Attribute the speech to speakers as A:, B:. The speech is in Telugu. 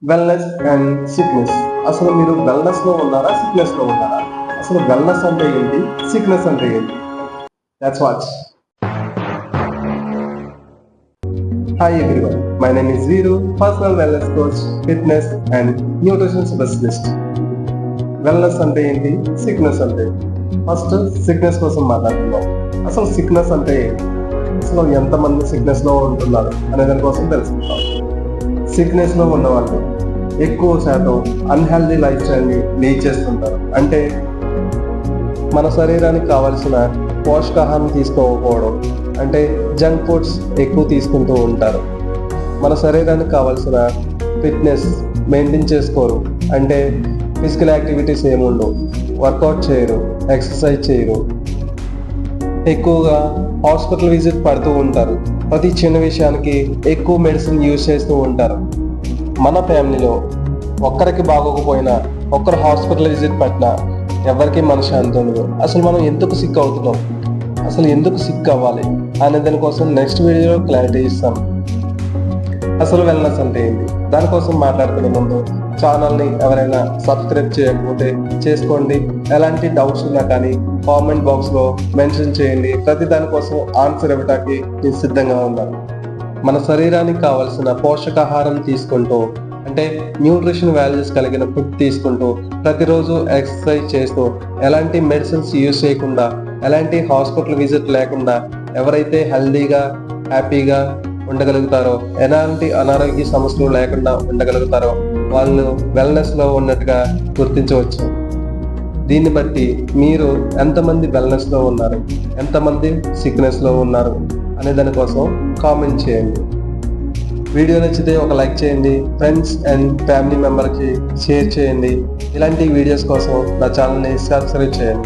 A: Wellness and sickness. అసలు మీరు వెల్నెస్ లో ఉన్నారా, సిక్నెస్ లో ఉన్నారా? అసలు వెల్నెస్ అంటే ఏంటి, సిక్నెస్ అంటే ఏంటి? That's what. Hi everyone, my name is Veeru, personal wellness coach, fitness and nutrition specialist. Wellness అంటే ఏంటి, సిక్నెస్ అంటే ఏంటి? ఫస్ట్ సిక్నెస్ కోసం మాట్లాడుతున్నాం. అసలు సిక్నెస్ అంటే ఏంటి, అసలు ఎంతమంది సిక్నెస్ లో ఉంటున్నారు అనే దానికోసం తెలుసుకుంటాం. సిక్నెస్ లో ఉన్నవాళ్ళు ఎక్కువ శాతం అన్హెల్దీ లైఫ్ స్టైల్ని లీడ్ చేస్తుంటారు. అంటే మన శరీరానికి కావలసిన పోషకాహారం తీసుకోకపోవడం, అంటే జంక్ ఫుడ్స్ ఎక్కువ తీసుకుంటూ ఉంటారు. మన శరీరానికి కావలసిన ఫిట్నెస్ మెయింటైన్ చేసుకోరు. అంటే ఫిజికల్ యాక్టివిటీస్ ఏముండవు, వర్కౌట్ చేయరు, ఎక్సర్సైజ్ చేయరు, ఎక్కువగా హాస్పిటల్ విజిట్ పడుతూ ఉంటారు. ప్రతి చిన్న విషయానికి ఎక్కువ మెడిసిన్ యూజ్ చేస్తూ ఉంటారు. మన ఫ్యామిలీలో ఒక్కరికి బాగోకపోయినా, ఒక్కరు హాస్పిటల్ విజిట్ పట్టినా ఎవరికి మనశ్శాంతి ఉండదు. అసలు మనం ఎందుకు సిక్ అవుతున్నాం, అసలు ఎందుకు సిక్ అవ్వాలి అనే దానికోసం నెక్స్ట్ వీడియోలో క్లారిటీ ఇస్తాం. అసలు వెల్నెస్ అంటే ఏంటి, దానికోసం మాట్లాడుకునే ముందు ఛానల్ని ఎవరైనా సబ్స్క్రైబ్ చేయకపోతే చేసుకోండి. ఎలాంటి డౌట్స్ ఉన్నా కానీ కామెంట్ బాక్స్లో మెన్షన్ చేయండి. ప్రతి దానికోసం ఆన్సర్ ఇవ్వడానికి నేను సిద్ధంగా ఉన్నాను. మన శరీరానికి కావాల్సిన పోషకాహారం తీసుకుంటూ, అంటే న్యూట్రిషన్ వాల్యూస్ కలిగిన ఫుడ్ తీసుకుంటూ, ప్రతిరోజు ఎక్సర్సైజ్ చేస్తూ, ఎలాంటి మెడిసిన్స్ యూజ్ చేయకుండా, ఎలాంటి హాస్పిటల్ విజిట్ లేకుండా ఎవరైతే హెల్దీగా హ్యాపీగా ఉండగలుగుతారో, ఎలాంటి అనారోగ్య సమస్యలు లేకుండా ఉండగలుగుతారో వాళ్ళు వెల్నెస్లో ఉన్నట్టుగా గుర్తించవచ్చు. దీన్ని బట్టి మీరు ఎంతమంది వెల్నెస్లో ఉన్నారు, ఎంతమంది సిక్నెస్లో ఉన్నారు అనే దానికోసం కామెంట్ చేయండి. వీడియో నచ్చితే ఒక లైక్ చేయండి, ఫ్రెండ్స్ అండ్ ఫ్యామిలీ మెంబర్కి షేర్ చేయండి. ఇలాంటి వీడియోస్ కోసం నా ఛానల్ని సబ్స్క్రైబ్ చేయండి.